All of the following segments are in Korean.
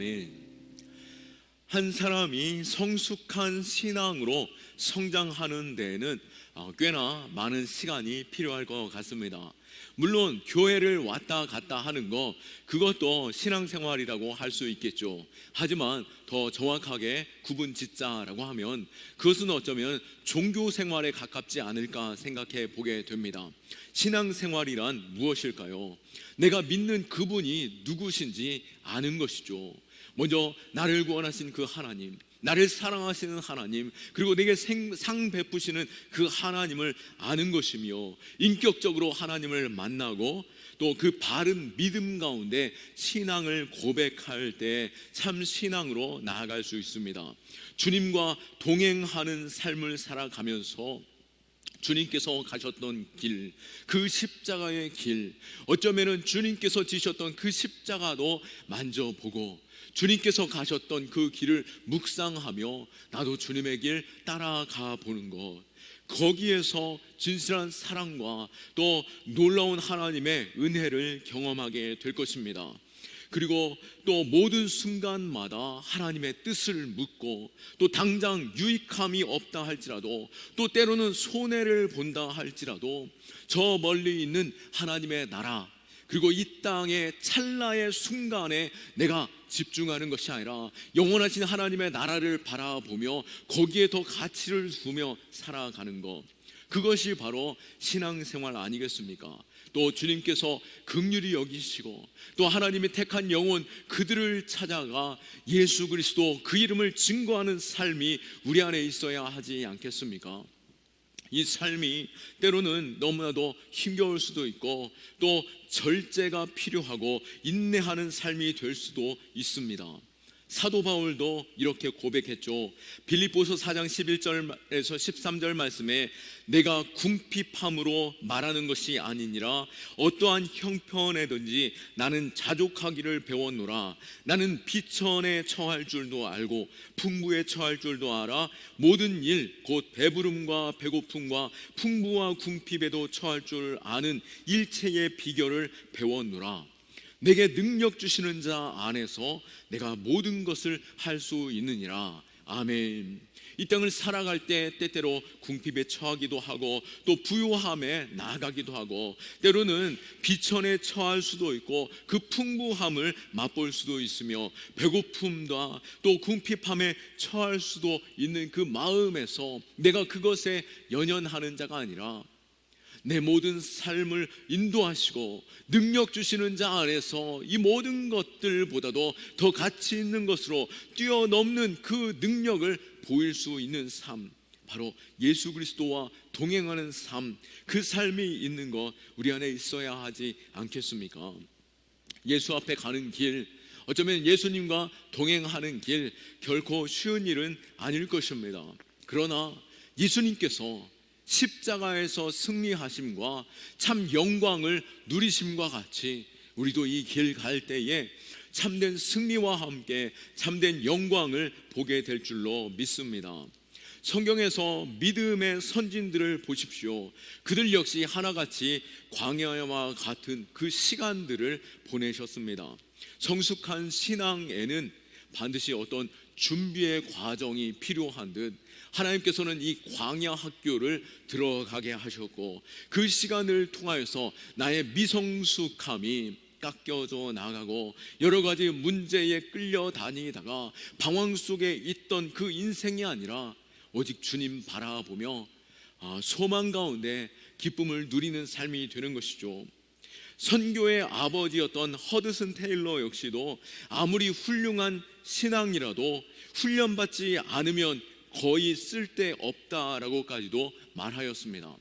아멘. 한 사람이 성숙한 신앙으로 성장하는 데에는 꽤나 많은 시간이 필요할 것 같습니다. 물론 교회를 왔다 갔다 하는 거, 그것도 신앙생활이라고 할 수 있겠죠. 하지만 더 정확하게 구분 짓자라고 하면 그것은 어쩌면 종교생활에 가깝지 않을까 생각해 보게 됩니다. 신앙생활이란 무엇일까요? 내가 믿는 그분이 누구신지 아는 것이죠. 먼저 나를 구원하신 그 하나님, 나를 사랑하시는 하나님, 그리고 내게 상 베푸시는 그 하나님을 아는 것이며, 인격적으로 하나님을 만나고 또 그 바른 믿음 가운데 신앙을 고백할 때 참 신앙으로 나아갈 수 있습니다. 주님과 동행하는 삶을 살아가면서 주님께서 가셨던 길, 그 십자가의 길, 어쩌면 주님께서 지셨던 그 십자가도 만져보고 주님께서 가셨던 그 길을 묵상하며 나도 주님의 길 따라가 보는 것, 거기에서 진실한 사랑과 또 놀라운 하나님의 은혜를 경험하게 될 것입니다. 그리고 또 모든 순간마다 하나님의 뜻을 묻고, 또 당장 유익함이 없다 할지라도, 또 때로는 손해를 본다 할지라도 저 멀리 있는 하나님의 나라, 그리고 이 땅의 찰나의 순간에 내가 집중하는 것이 아니라 영원하신 하나님의 나라를 바라보며 거기에 더 가치를 두며 살아가는 것, 그것이 바로 신앙생활 아니겠습니까? 또 주님께서 긍휼히 여기시고 또 하나님이 택한 영혼 그들을 찾아가 예수 그리스도 그 이름을 증거하는 삶이 우리 안에 있어야 하지 않겠습니까? 이 삶이 때로는 너무나도 힘겨울 수도 있고 또 절제가 필요하고 인내하는 삶이 될 수도 있습니다. 사도 바울도 이렇게 고백했죠. 빌립보서 4장 11절에서 13절 말씀에 내가 궁핍함으로 말하는 것이 아니니라 어떠한 형편에든지 나는 자족하기를 배웠노라. 나는 비천에 처할 줄도 알고 풍부에 처할 줄도 알아 모든 일 곧 배부름과 배고픔과 풍부와 궁핍에도 처할 줄 아는 일체의 비결을 배웠노라. 내게 능력 주시는 자 안에서 내가 모든 것을 할 수 있느니라. 아멘. 이 땅을 살아갈 때 때때로 궁핍에 처하기도 하고 또 부요함에 나아가기도 하고 때로는 비천에 처할 수도 있고 그 풍부함을 맛볼 수도 있으며 배고픔과 또 궁핍함에 처할 수도 있는 그 마음에서 내가 그것에 연연하는 자가 아니라 내 모든 삶을 인도하시고 능력 주시는 자 안에서 이 모든 것들보다도 더 가치 있는 것으로 뛰어넘는 그 능력을 보일 수 있는 삶, 바로 예수 그리스도와 동행하는 삶, 그 삶이 있는 것 우리 안에 있어야 하지 않겠습니까? 예수 앞에 가는 길, 어쩌면 예수님과 동행하는 길 결코 쉬운 일은 아닐 것입니다. 그러나 예수님께서 십자가에서 승리하심과 참 영광을 누리심과 같이 우리도 이 길 갈 때에 참된 승리와 함께 참된 영광을 보게 될 줄로 믿습니다. 성경에서 믿음의 선진들을 보십시오. 그들 역시 하나같이 광야와 같은 그 시간들을 보내셨습니다. 성숙한 신앙에는 반드시 어떤 준비의 과정이 필요한 듯 하나님께서는 이 광야 학교를 들어가게 하셨고 그 시간을 통하여서 나의 미성숙함이 깎여져 나가고 여러 가지 문제에 끌려다니다가 방황 속에 있던 그 인생이 아니라 오직 주님 바라보며 소망 가운데 기쁨을 누리는 삶이 되는 것이죠. 선교의 아버지였던 허드슨 테일러 역시도 아무리 훌륭한 신앙이라도 훈련받지 않으면 거의 쓸데없다라고까지도 말하였습니다.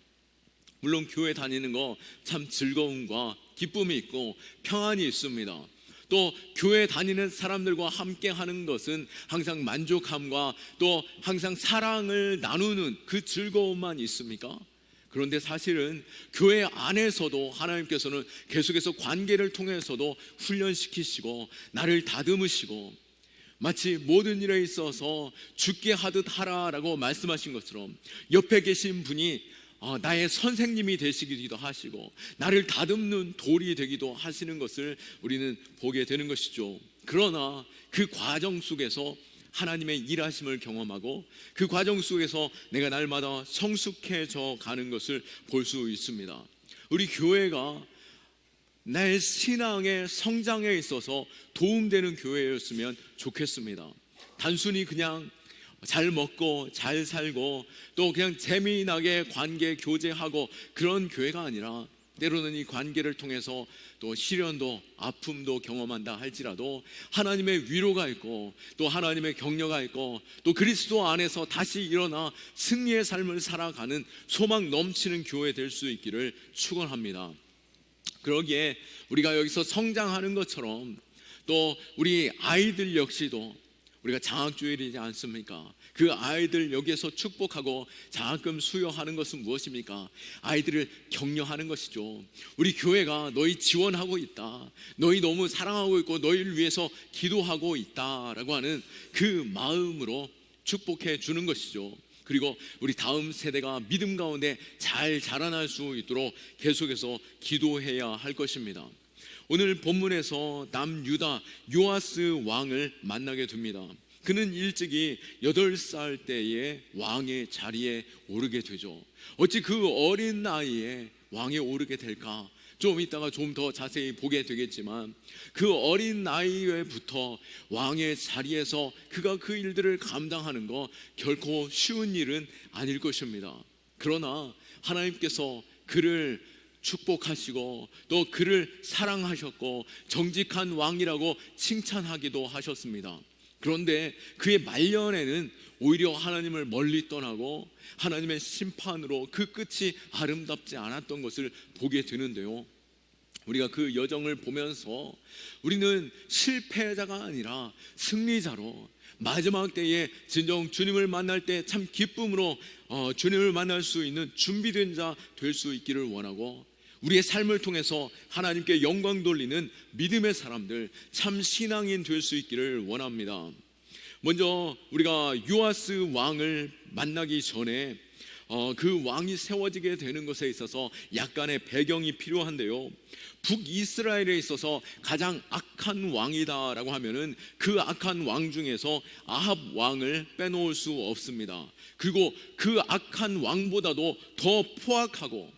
물론 교회 다니는 거 참 즐거움과 기쁨이 있고 평안이 있습니다. 또 교회 다니는 사람들과 함께 하는 것은 항상 만족함과 또 항상 사랑을 나누는 그 즐거움만 있습니까? 그런데 사실은 교회 안에서도 하나님께서는 계속해서 관계를 통해서도 훈련시키시고 나를 다듬으시고 마치 모든 일에 있어서 죽게 하듯 하라라고 말씀하신 것처럼 옆에 계신 분이 나의 선생님이 되시기도 하시고 나를 다듬는 돌이 되기도 하시는 것을 우리는 보게 되는 것이죠. 그러나 그 과정 속에서 하나님의 일하심을 경험하고 그 과정 속에서 내가 날마다 성숙해져 가는 것을 볼 수 있습니다. 우리 교회가 내 신앙의 성장에 있어서 도움되는 교회였으면 좋겠습니다. 단순히 그냥 잘 먹고 잘 살고 또 그냥 재미나게 관계 교제하고 그런 교회가 아니라, 때로는 이 관계를 통해서 또 시련도 아픔도 경험한다 할지라도 하나님의 위로가 있고 또 하나님의 격려가 있고 또 그리스도 안에서 다시 일어나 승리의 삶을 살아가는 소망 넘치는 교회 될 수 있기를 축원합니다. 그러기에 우리가 여기서 성장하는 것처럼 또 우리 아이들 역시도 우리가 장학주일이지 않습니까? 그 아이들 여기에서 축복하고 장학금 수여하는 것은 무엇입니까? 아이들을 격려하는 것이죠. 우리 교회가 너희 지원하고 있다, 너희 너무 사랑하고 있고 너희를 위해서 기도하고 있다라고 하는 그 마음으로 축복해 주는 것이죠. 그리고 우리 다음 세대가 믿음 가운데 잘 자라날 수 있도록 계속해서 기도해야 할 것입니다. 오늘 본문에서 남유다 요아스 왕을 만나게 됩니다. 그는 일찍이 8살 때에 왕의 자리에 오르게 되죠. 어찌 그 어린 나이에 왕에 오르게 될까? 좀 이따가 좀 더 자세히 보게 되겠지만 그 어린 나이에부터 왕의 자리에서 그가 그 일들을 감당하는 거 결코 쉬운 일은 아닐 것입니다. 그러나 하나님께서 그를 축복하시고 또 그를 사랑하셨고 정직한 왕이라고 칭찬하기도 하셨습니다. 그런데 그의 말년에는 오히려 하나님을 멀리 떠나고 하나님의 심판으로 그 끝이 아름답지 않았던 것을 보게 되는데요, 우리가 그 여정을 보면서 우리는 실패자가 아니라 승리자로 마지막 때에 진정 주님을 만날 때 참 기쁨으로 주님을 만날 수 있는 준비된 자 될 수 있기를 원하고, 우리의 삶을 통해서 하나님께 영광 돌리는 믿음의 사람들, 참 신앙인 될 수 있기를 원합니다. 먼저 우리가 요아스 왕을 만나기 전에 그 왕이 세워지게 되는 것에 있어서 약간의 배경이 필요한데요, 북이스라엘에 있어서 가장 악한 왕이다라고 하면은 그 악한 왕 중에서 아합 왕을 빼놓을 수 없습니다. 그리고 그 악한 왕보다도 더 포악하고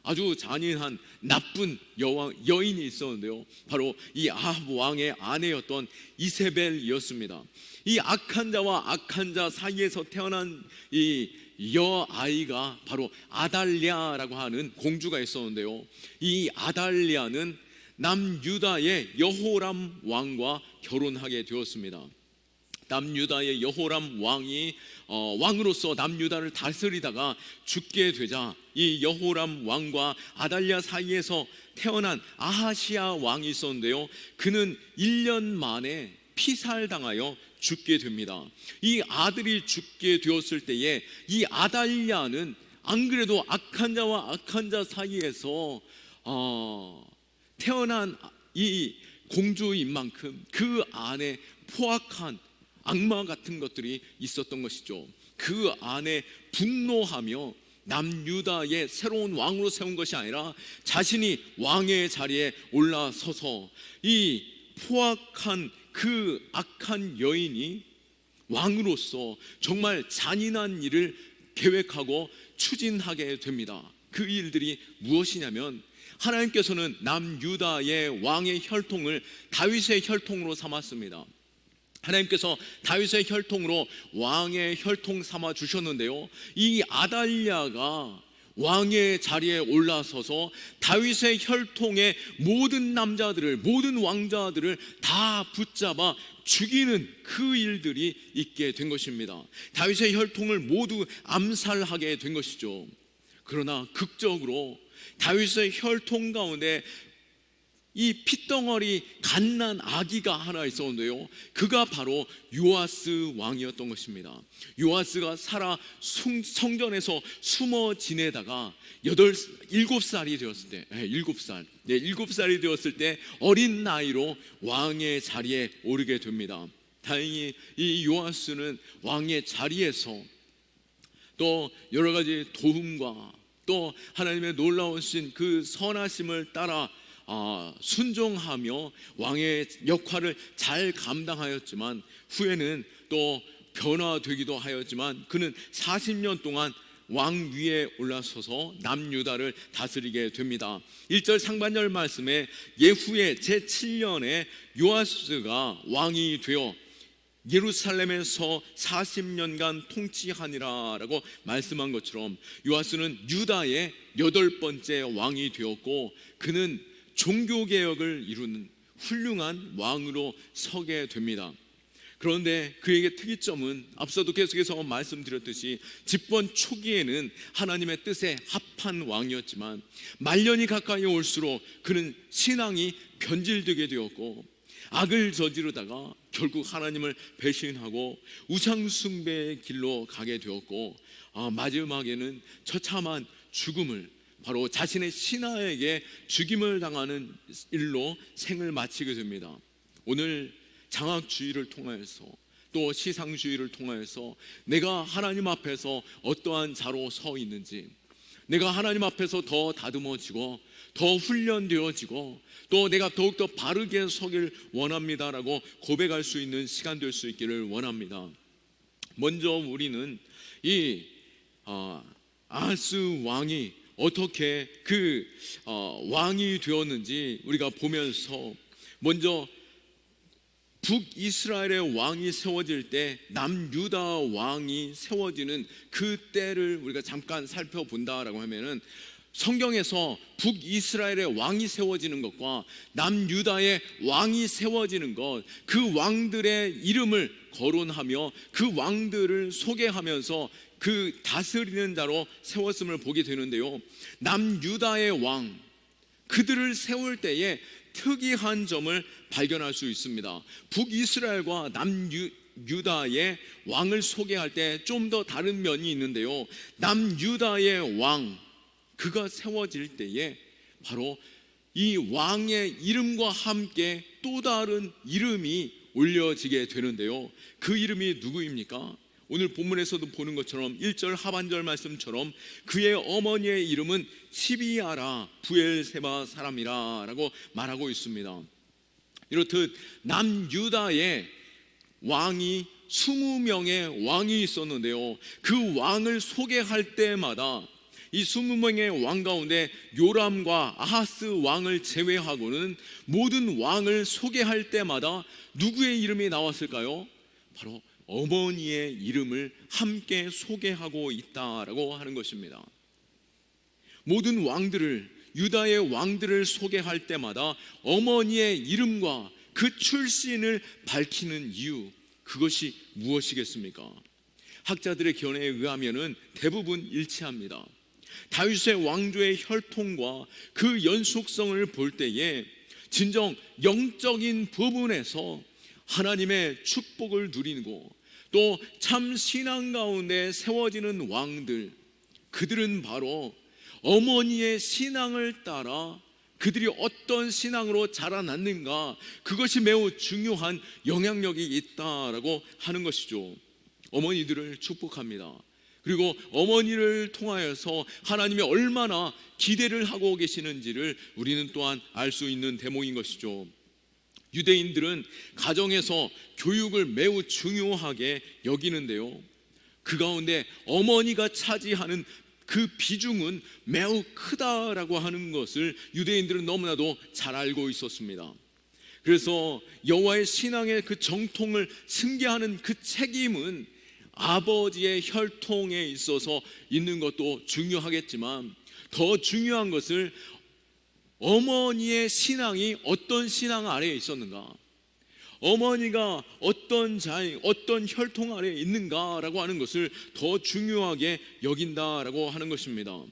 아주 잔인한 나쁜 여인이 있었는데요, 바로 이 아합 왕의 아내였던 이세벨이었습니다. 이 악한 자와 악한 자 사이에서 태어난 이 여아이가 바로 아달랴라고 하는 공주가 있었는데요, 이 아달랴는 남유다의 여호람 왕과 결혼하게 되었습니다. 남유다의 여호람 왕이 왕으로서 남유다를 다스리다가 죽게 되자 이 여호람 왕과 아달랴 사이에서 태어난 아하시아 왕이 있었는데요, 그는 1년 만에 피살당하여 죽게 됩니다. 이 아들이 죽게 되었을 때에 이 아달랴는 안 그래도 악한 자와 악한 자 사이에서 태어난 이 공주인 만큼 그 안에 포악한 악마 같은 것들이 있었던 것이죠. 그 안에 분노하며 남유다의 새로운 왕으로 세운 것이 아니라 자신이 왕의 자리에 올라서서 이 포악한 그 악한 여인이 왕으로서 정말 잔인한 일을 계획하고 추진하게 됩니다. 그 일들이 무엇이냐면, 하나님께서는 남유다의 왕의 혈통을 다윗의 혈통으로 삼았습니다. 하나님께서 다윗의 혈통으로 왕의 혈통 삼아 주셨는데요, 이 아달랴가 왕의 자리에 올라서서 다윗의 혈통의 모든 남자들을, 모든 왕자들을 다 붙잡아 죽이는 그 일들이 있게 된 것입니다. 다윗의 혈통을 모두 암살하게 된 것이죠. 그러나 극적으로 다윗의 혈통 가운데 이 핏덩어리 갓난 아기가 하나 있었는데요, 그가 바로 요아스 왕이었던 것입니다. 요아스가 살아 성전에서 숨어 지내다가 7살이 되었을 때, 7살이 되었을 때 어린 나이로 왕의 자리에 오르게 됩니다. 다행히 이 요아스는 왕의 자리에서 또 여러 가지 도움과 또 하나님의 놀라우신 그 선하심을 따라 순종하며 왕의 역할을 잘 감당하였지만 후에는 또 변화되기도 하였지만 그는 40년 동안 왕 위에 올라서서 남유다를 다스리게 됩니다. 1절 상반절 말씀에 예후의 제7년에 요아스가 왕이 되어 예루살렘에서 40년간 통치하니라 라고 말씀한 것처럼 요아스는 유다의 8번째 왕이 되었고 그는 종교개혁을 이루는 훌륭한 왕으로 서게 됩니다. 그런데 그에게 특이점은 앞서도 계속해서 말씀드렸듯이 집권 초기에는 하나님의 뜻에 합한 왕이었지만 말년이 가까이 올수록 그는 신앙이 변질되게 되었고 악을 저지르다가 결국 하나님을 배신하고 우상숭배의 길로 가게 되었고 마지막에는 처참한 죽음을 바로 자신의 신하에게 죽임을 당하는 일로 생을 마치게 됩니다. 오늘 장학주의를 통하여서 또 시상주의를 통하여서 내가 하나님 앞에서 어떠한 자로 서 있는지, 내가 하나님 앞에서 더 다듬어지고 더 훈련되어지고 또 내가 더욱더 바르게 서길 원합니다라고 고백할 수 있는 시간 될 수 있기를 원합니다. 먼저 우리는 이 아하스 왕이 어떻게 왕이 되었는지 우리가 보면서 먼저 북이스라엘의 왕이 세워질 때 남유다 왕이 세워지는 그 때를 우리가 잠깐 살펴본다라고 하면은 성경에서 북이스라엘의 왕이 세워지는 것과 남유다의 왕이 세워지는 것, 그 왕들의 이름을 거론하며 그 왕들을 소개하면서 그 다스리는 자로 세웠음을 보게 되는데요, 남유다의 왕, 그들을 세울 때에 특이한 점을 발견할 수 있습니다. 북이스라엘과 남유다의 왕을 소개할 때 좀 더 다른 면이 있는데요, 남유다의 왕, 그가 세워질 때에 바로 이 왕의 이름과 함께 또 다른 이름이 올려지게 되는데요, 그 이름이 누구입니까? 오늘 본문에서도 보는 것처럼 1절 하반절 말씀처럼 그의 어머니의 이름은 시비아라 부엘세바 사람이라 라고 말하고 있습니다. 이렇듯 남유다의 왕이 20명의 왕이 있었는데요, 그 왕을 소개할 때마다 이 20명의 왕 가운데 요람과 아하스 왕을 제외하고는 모든 왕을 소개할 때마다 누구의 이름이 나왔을까요? 바로 어머니의 이름을 함께 소개하고 있다라고 하는 것입니다. 모든 왕들을, 유다의 왕들을 소개할 때마다 어머니의 이름과 그 출신을 밝히는 이유, 그것이 무엇이겠습니까? 학자들의 견해에 의하면 대부분 일치합니다. 다윗의 왕조의 혈통과 그 연속성을 볼 때에 진정 영적인 부분에서 하나님의 축복을 누리고 또 참 신앙 가운데 세워지는 왕들, 그들은 바로 어머니의 신앙을 따라 그들이 어떤 신앙으로 자라났는가, 그것이 매우 중요한 영향력이 있다라고 하는 것이죠. 어머니들을 축복합니다. 그리고 어머니를 통하여서 하나님이 얼마나 기대를 하고 계시는지를 우리는 또한 알 수 있는 대목인 것이죠. 유대인들은 가정에서 교육을 매우 중요하게 여기는데요, 그 가운데 어머니가 차지하는 그 비중은 매우 크다라고 하는 것을 유대인들은 너무나도 잘 알고 있었습니다. 그래서 여호와의 신앙의 그 정통을 승계하는 그 책임은 아버지의 혈통에 있어서 있는 것도 중요하겠지만 더 중요한 것을 어머니의 신앙이 어떤 신앙 아래에 있었는가, 어머니가 어떤 어떤 혈통 아래에 있는가라고 하는 것을 더 중요하게 여긴다라고 하는 것입니다.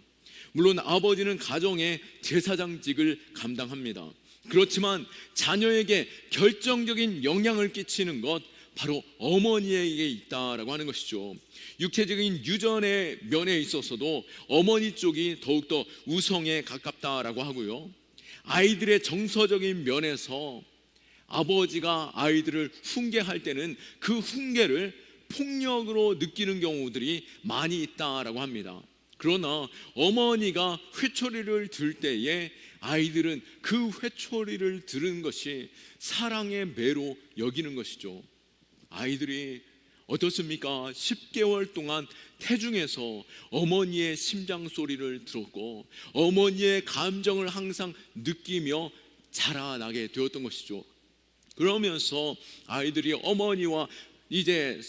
물론 아버지는 가정의 제사장직을 감당합니다. 그렇지만 자녀에게 결정적인 영향을 끼치는 것, 바로 어머니에게 있다라고 하는 것이죠. 육체적인 유전의 면에 있어서도 어머니 쪽이 더욱더 우성에 가깝다라고 하고요, 아이들의 정서적인 면에서 아버지가 아이들을 훈계할 때는 그 훈계를 폭력으로 느끼는 경우들이 많이 있다라고 합니다. 그러나 어머니가 회초리를 들 때에 아이들은 그 회초리를 들은 것이 사랑의 매로 여기는 것이죠. 아이들이 어떻습니까? 10개월 동안 태중에서 어머니의 심장 소리를 들었고 어머니의 감정을 항상 느끼며 자라나게 되었던 것이죠. 그러면서 아이들이 어머니와 이제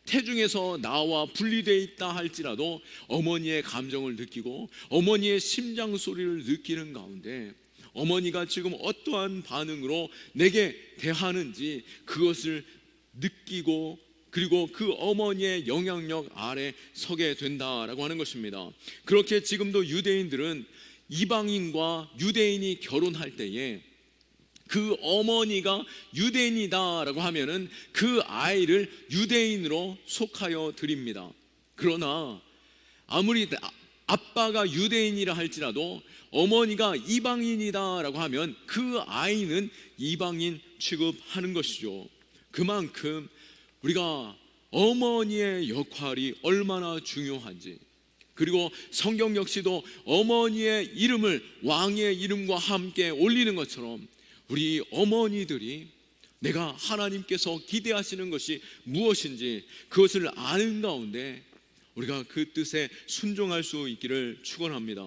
태중에서 나와 분리되어 있다 할지라도 어머니의 감정을 느끼고 어머니의 심장 소리를 느끼는 가운데 어머니가 지금 어떠한 반응으로 내게 대하는지 그것을 느끼고 그리고 그 어머니의 영향력 아래 서게 된다라고 하는 것입니다. 그렇게 지금도 유대인들은 이방인과 유대인이 결혼할 때에 그 어머니가 유대인이다라고 하면은 그 아이를 유대인으로 속하여 드립니다. 그러나 아무리 아빠가 유대인이라 할지라도 어머니가 이방인이다라고 하면 그 아이는 이방인 취급하는 것이죠. 그만큼 우리가 어머니의 역할이 얼마나 중요한지, 그리고 성경 역시도 어머니의 이름을 왕의 이름과 함께 올리는 것처럼 우리 어머니들이 내가 하나님께서 기대하시는 것이 무엇인지 그것을 아는 가운데 우리가 그 뜻에 순종할 수 있기를 축원합니다.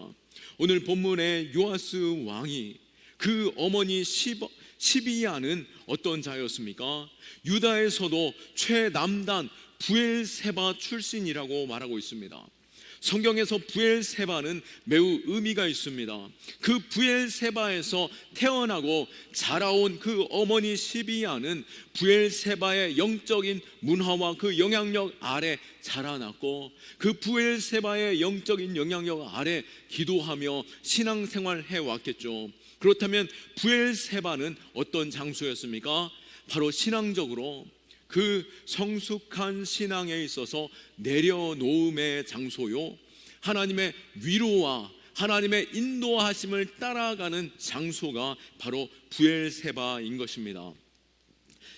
오늘 본문의 요아스 왕이 그 어머니 시비야는 어떤 자였습니까? 유다에서도 최남단 부엘세바 출신이라고 말하고 있습니다. 성경에서 부엘세바는 매우 의미가 있습니다. 그 부엘세바에서 태어나고 자라온 그 어머니 시비야는 부엘세바의 영적인 문화와 그 영향력 아래 자라났고 그 부엘세바의 영적인 영향력 아래 기도하며 신앙생활 해왔겠죠. 그렇다면 부엘세바는 어떤 장소였습니까? 바로 신앙적으로 그 성숙한 신앙에 있어서 내려놓음의 장소요, 하나님의 위로와 하나님의 인도하심을 따라가는 장소가 바로 부엘세바인 것입니다.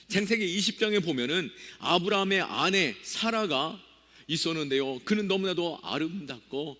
창세기 20장에 보면은 아브라함의 아내 사라가 있었는데요, 그는 너무나도 아름답고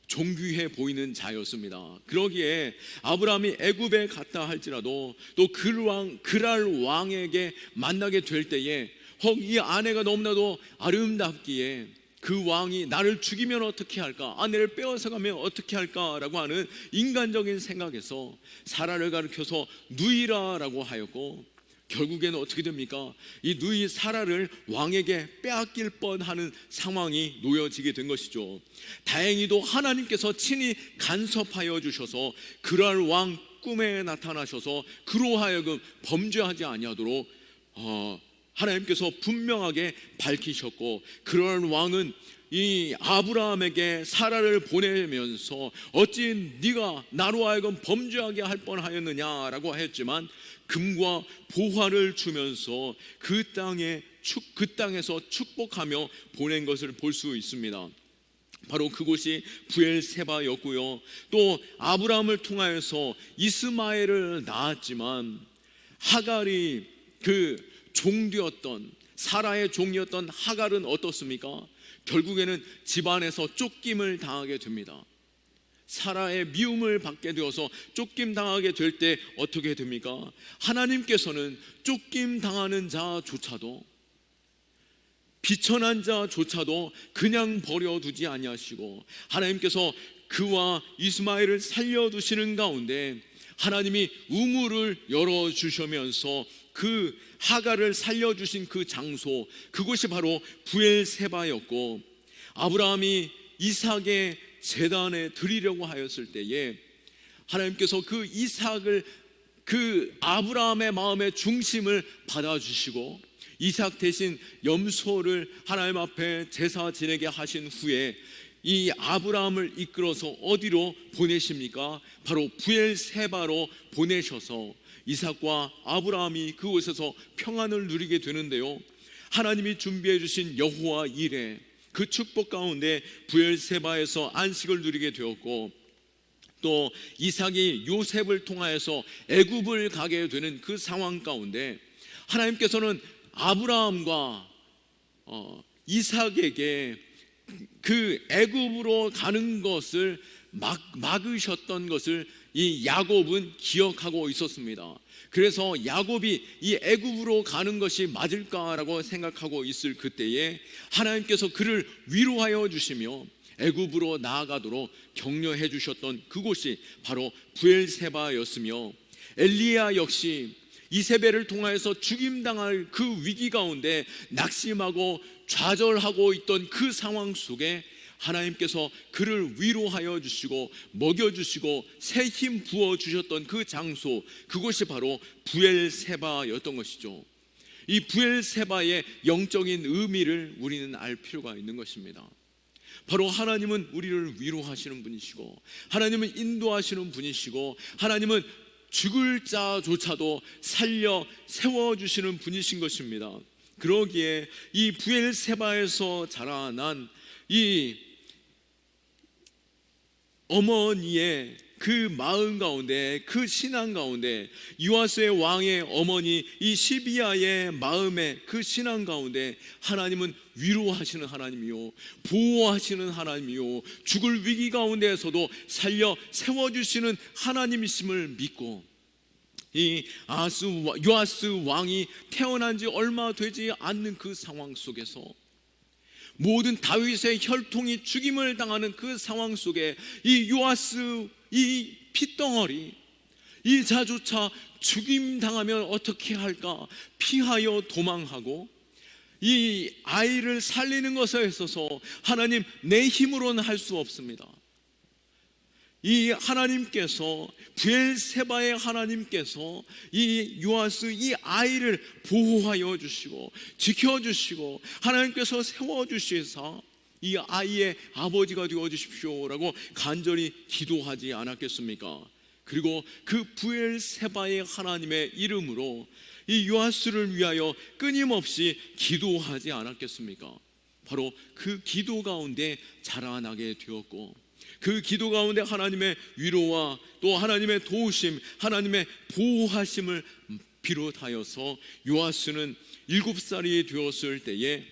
존귀해 보이는 자였습니다. 그러기에 아브라함이 애굽에 갔다 할지라도 또 그랄 왕에게 만나게 될 때에 혹 이 아내가 너무나도 아름답기에 그 왕이 나를 죽이면 어떻게 할까, 아내를 빼앗아 가면 어떻게 할까라고 하는 인간적인 생각에서 사라를 가리켜서 누이라라고 하였고, 결국에는 어떻게 됩니까? 이 누이 사라를 왕에게 빼앗길 뻔하는 상황이 놓여지게 된 것이죠. 다행히도 하나님께서 친히 간섭하여 주셔서 그랄 왕 꿈에 나타나셔서 그로 하여금 범죄하지 아니하도록 하나님께서 분명하게 밝히셨고, 그랄 왕은 이 아브라함에게 사라를 보내면서 어찌 네가 나로 하여금 범죄하게 할 뻔하였느냐라고 했지만 금과 보화를 주면서 그 땅에서 축복하며 보낸 것을 볼 수 있습니다. 바로 그곳이 부엘세바였고요, 또 아브라함을 통하여서 이스마엘을 낳았지만 하갈이 그 종되었던 사라의 종이었던 하갈은 어떻습니까? 결국에는 집안에서 쫓김을 당하게 됩니다. 사라의 미움을 받게 되어서 쫓김 당하게 될 때 어떻게 됩니까? 하나님께서는 쫓김 당하는 자조차도, 비천한 자조차도 그냥 버려두지 아니하시고 하나님께서 그와 이스마엘을 살려두시는 가운데 하나님이 우물을 열어주시면서 그 하갈을 살려주신 그 장소, 그곳이 바로 부엘세바였고, 아브라함이 이삭의 제단에 드리려고 하였을 때에 하나님께서 그 이삭을, 그 아브라함의 마음의 중심을 받아주시고 이삭 대신 염소를 하나님 앞에 제사 지내게 하신 후에 이 아브라함을 이끌어서 어디로 보내십니까? 바로 부엘세바로 보내셔서 이삭과 아브라함이 그곳에서 평안을 누리게 되는데요, 하나님이 준비해 주신 여호와 이레 그 축복 가운데 부엘세바에서 안식을 누리게 되었고, 또 이삭이 요셉을 통하여서 애굽을 가게 되는 그 상황 가운데 하나님께서는 아브라함과 이삭에게 그 애굽으로 가는 것을 막으셨던 것을 이 야곱은 기억하고 있었습니다. 그래서 야곱이 이 애굽으로 가는 것이 맞을까라고 생각하고 있을 그때에 하나님께서 그를 위로하여 주시며 애굽으로 나아가도록 격려해 주셨던 그곳이 바로 브엘세바였으며, 엘리야 역시 이세벨을 통하여서 죽임당할 그 위기 가운데 낙심하고 좌절하고 있던 그 상황 속에 하나님께서 그를 위로하여 주시고 먹여주시고 새 힘 부어주셨던 그 장소, 그곳이 바로 브엘세바였던 것이죠. 이 브엘세바의 영적인 의미를 우리는 알 필요가 있는 것입니다. 바로 하나님은 우리를 위로하시는 분이시고, 하나님은 인도하시는 분이시고, 하나님은 죽을 자조차도 살려 세워주시는 분이신 것입니다. 그러기에 이 브엘세바에서 자라난 이 어머니의 그 마음 가운데, 그 신앙 가운데, 요아스의 왕의 어머니 이 시비아의 마음의 그 신앙 가운데 하나님은 위로하시는 하나님이요, 보호하시는 하나님이요, 죽을 위기 가운데에서도 살려 세워주시는 하나님이심을 믿고, 이 요아스 왕이 태어난 지 얼마 되지 않는 그 상황 속에서 모든 다윗의 혈통이 죽임을 당하는 그 상황 속에 이 요아스 이 핏덩어리 이 자조차 죽임 당하면 어떻게 할까 피하여 도망하고, 이 아이를 살리는 것에 있어서 하나님 내 힘으로는 할 수 없습니다. 이 하나님께서, 브엘세바의 하나님께서 이 요아스 이 아이를 보호하여 주시고 지켜주시고 하나님께서 세워주시사 이 아이의 아버지가 되어 주십시오라고 간절히 기도하지 않았겠습니까? 그리고 그 브엘세바의 하나님의 이름으로 이 요아스를 위하여 끊임없이 기도하지 않았겠습니까? 바로 그 기도 가운데 자라나게 되었고, 그 기도 가운데 하나님의 위로와 또 하나님의 도우심, 하나님의 보호하심을 비롯하여서 요아스는 7살이 되었을 때에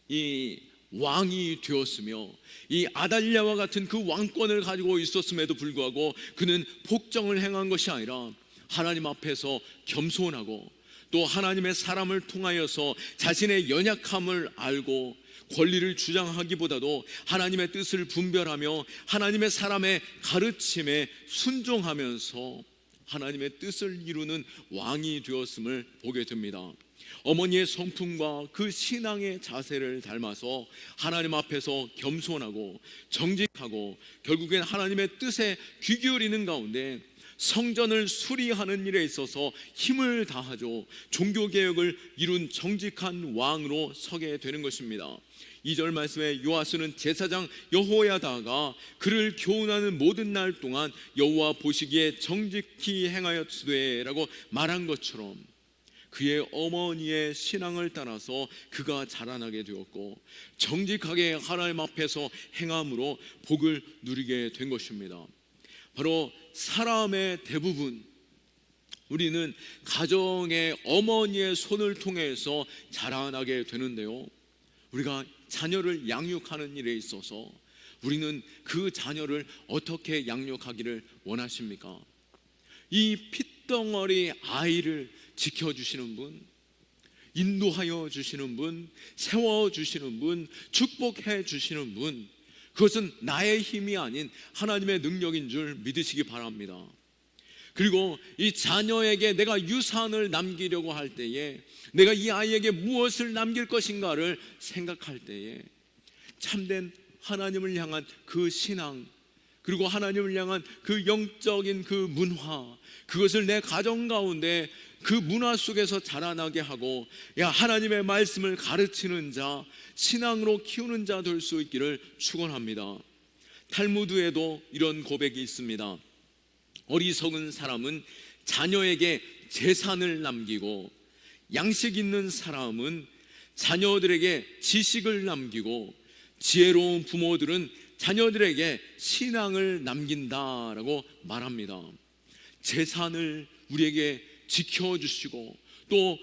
이 왕이 되었으며, 이 아달랴와 같은 그 왕권을 가지고 있었음에도 불구하고 그는 폭정을 행한 것이 아니라 하나님 앞에서 겸손하고 또 하나님의 사람을 통하여서 자신의 연약함을 알고 권리를 주장하기보다도 하나님의 뜻을 분별하며 하나님의 사람의 가르침에 순종하면서 하나님의 뜻을 이루는 왕이 되었음을 보게 됩니다. 어머니의 성품과 그 신앙의 자세를 닮아서 하나님 앞에서 겸손하고 정직하고 결국엔 하나님의 뜻에 귀 기울이는 가운데 성전을 수리하는 일에 있어서 힘을 다하죠. 종교개혁을 이룬 정직한 왕으로 서게 되는 것입니다. 2절 말씀에 요아스는 제사장 여호야다가 그를 교훈하는 모든 날 동안 여호와 보시기에 정직히 행하였으되 라고 말한 것처럼 그의 어머니의 신앙을 따라서 그가 자라나게 되었고 정직하게 하나님 앞에서 행함으로 복을 누리게 된 것입니다. 바로 사람의 대부분, 우리는 가정의 어머니의 손을 통해서 자라나게 되는데요, 우리가 자녀를 양육하는 일에 있어서 우리는 그 자녀를 어떻게 양육하기를 원하십니까? 이 핏덩어리 아이를 지켜주시는 분, 인도하여 주시는 분, 세워주시는 분, 축복해 주시는 분, 그것은 나의 힘이 아닌 하나님의 능력인 줄 믿으시기 바랍니다. 그리고 이 자녀에게 내가 유산을 남기려고 할 때에, 내가 이 아이에게 무엇을 남길 것인가를 생각할 때에 참된 하나님을 향한 그 신앙, 그리고 하나님을 향한 그 영적인 그 문화, 그것을 내 가정 가운데 그 문화 속에서 자라나게 하고, 하나님의 말씀을 가르치는 자, 신앙으로 키우는 자 될 수 있기를 축원합니다. 탈무드에도 이런 고백이 있습니다. 어리석은 사람은 자녀에게 재산을 남기고 양식 있는 사람은 자녀들에게 지식을 남기고 지혜로운 부모들은 자녀들에게 신앙을 남긴다라고 말합니다. 재산을 우리에게 지켜주시고 또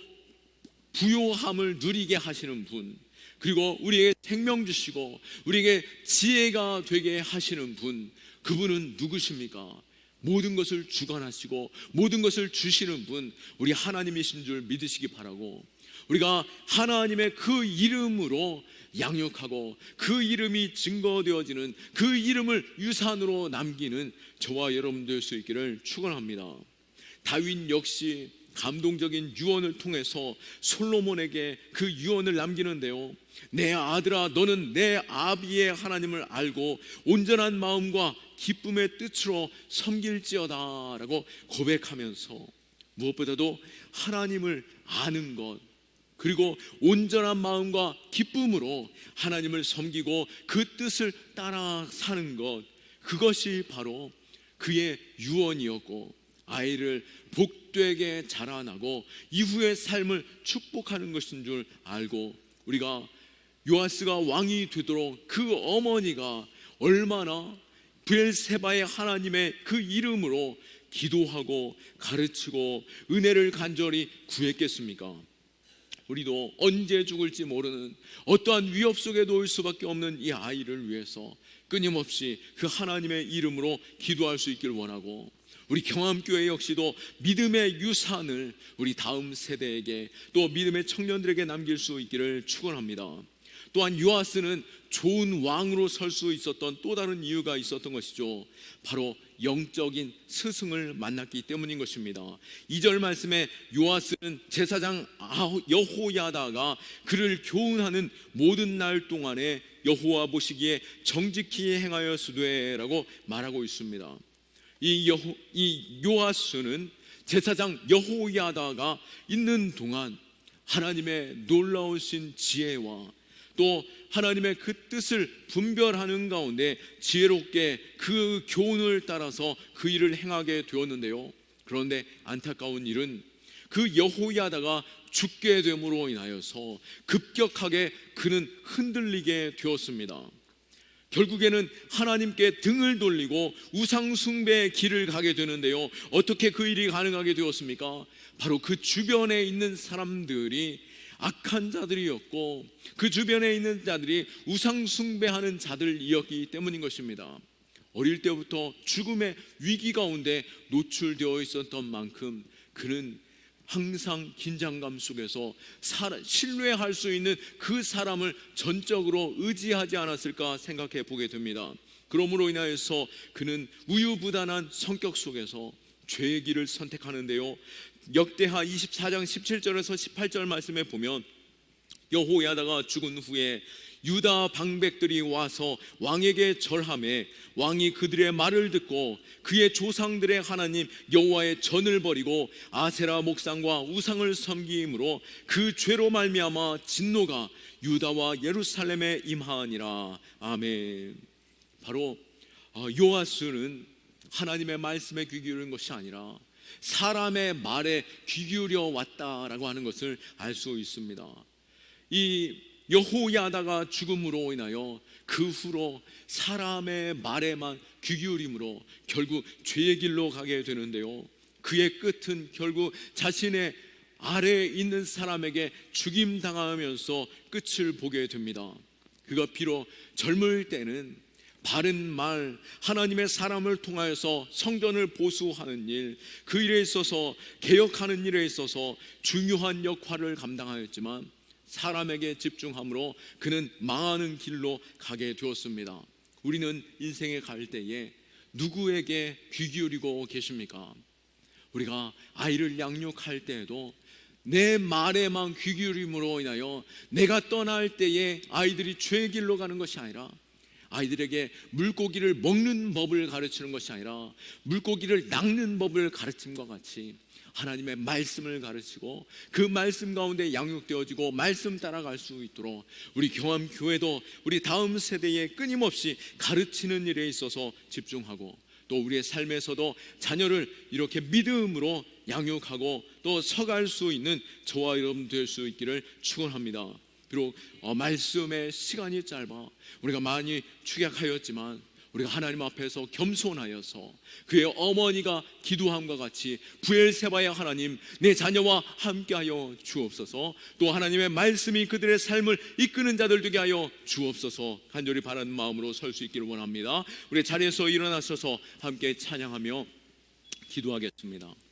부요함을 누리게 하시는 분, 그리고 우리에게 생명 주시고 우리에게 지혜가 되게 하시는 분, 그분은 누구십니까? 모든 것을 주관하시고 모든 것을 주시는 분, 우리 하나님이신 줄 믿으시기 바라고, 우리가 하나님의 그 이름으로 양육하고 그 이름이 증거되어지는, 그 이름을 유산으로 남기는 저와 여러분 될 수 있기를 축원합니다. 다윗 역시 감동적인 유언을 통해서 솔로몬에게 그 유언을 남기는데요, 내 아들아, 너는 내 아비의 하나님을 알고 온전한 마음과 기쁨의 뜻으로 섬길지어다 라고 고백하면서, 무엇보다도 하나님을 아는 것, 그리고 온전한 마음과 기쁨으로 하나님을 섬기고 그 뜻을 따라 사는 것, 그것이 바로 그의 유언이었고, 아이를 복되게 자라나고 이후의 삶을 축복하는 것인 줄 알고, 우리가 요아스가 왕이 되도록 그 어머니가 얼마나 브엘세바의 하나님의 그 이름으로 기도하고 가르치고 은혜를 간절히 구했겠습니까? 우리도 언제 죽을지 모르는 어떠한 위협 속에 놓일 수밖에 없는 이 아이를 위해서 끊임없이 그 하나님의 이름으로 기도할 수 있기를 원하고, 우리 경암교회 역시도 믿음의 유산을 우리 다음 세대에게, 또 믿음의 청년들에게 남길 수 있기를 축원합니다. 또한 요아스는 좋은 왕으로 설 수 있었던 또 다른 이유가 있었던 것이죠. 바로 영적인 스승을 만났기 때문인 것입니다. 2절 말씀에 요아스는 제사장 여호야다가 그를 교훈하는 모든 날 동안에 여호와 보시기에 정직히 행하였으되 라고 말하고 있습니다. 이 요아스는 제사장 여호야다가 있는 동안 하나님의 놀라우신 지혜와 또 하나님의 그 뜻을 분별하는 가운데 지혜롭게 그 교훈을 따라서 그 일을 행하게 되었는데요, 그런데 안타까운 일은 그 여호야다가 죽게 됨으로 인하여서 급격하게 그는 흔들리게 되었습니다. 결국에는 하나님께 등을 돌리고 우상 숭배의 길을 가게 되는데요, 어떻게 그 일이 가능하게 되었습니까? 바로 그 주변에 있는 사람들이 악한 자들이었고, 그 주변에 있는 자들이 우상 숭배하는 자들이었기 때문인 것입니다. 어릴 때부터 죽음의 위기 가운데 노출되어 있었던 만큼 그는 항상 긴장감 속에서 신뢰할 수 있는 그 사람을 전적으로 의지하지 않았을까 생각해 보게 됩니다. 그러므로 인하여서 그는 우유부단한 성격 속에서 죄의 길을 선택하는데요, 역대하 24장 17절에서 18절 말씀에 보면, 여호야다가 죽은 후에 유다 방백들이 와서 왕에게 절하매 왕이 그들의 말을 듣고 그의 조상들의 하나님 여호와의 전을 버리고 아세라 목상과 우상을 섬기므로 그 죄로 말미암아 진노가 유다와 예루살렘에 임하니라. 아멘. 바로 요아스는 하나님의 말씀에 귀 기울인 것이 아니라 사람의 말에 귀 기울여 왔다라고 하는 것을 알 수 있습니다. 이 여호야다가 죽음으로 인하여 그 후로 사람의 말에만 귀 기울임으로 결국 죄의 길로 가게 되는데요, 그의 끝은 결국 자신의 아래에 있는 사람에게 죽임당하면서 끝을 보게 됩니다. 그가 비록 젊을 때는 바른 말, 하나님의 사람을 통하여서 성전을 보수하는 일, 그 일에 있어서 개혁하는 일에 있어서 중요한 역할을 감당하였지만 사람에게 집중함으로 그는 망하는 길로 가게 되었습니다. 우리는 인생에 갈 때에 누구에게 귀 기울이고 계십니까? 우리가 아이를 양육할 때에도 내 말에만 귀 기울임으로 인하여 내가 떠날 때에 아이들이 죄의 길로 가는 것이 아니라, 아이들에게 물고기를 먹는 법을 가르치는 것이 아니라 물고기를 낚는 법을 가르침과 같이 하나님의 말씀을 가르치고 그 말씀 가운데 양육되어지고 말씀 따라갈 수 있도록 우리 경암교회도 우리 다음 세대에 끊임없이 가르치는 일에 있어서 집중하고, 또 우리의 삶에서도 자녀를 이렇게 믿음으로 양육하고 또 서갈 수 있는 저와 여러분 될 수 있기를 축원합니다. 비록 말씀의 시간이 짧아 우리가 많이 축약하였지만 우리가 하나님 앞에서 겸손하여서 그의 어머니가 기도함과 같이 부엘세바의 하나님, 내 자녀와 함께하여 주옵소서. 또 하나님의 말씀이 그들의 삶을 이끄는 자들 되게 하여 주옵소서. 간절히 바라는 마음으로 설 수 있기를 원합니다. 우리 자리에서 일어나셔서 함께 찬양하며 기도하겠습니다.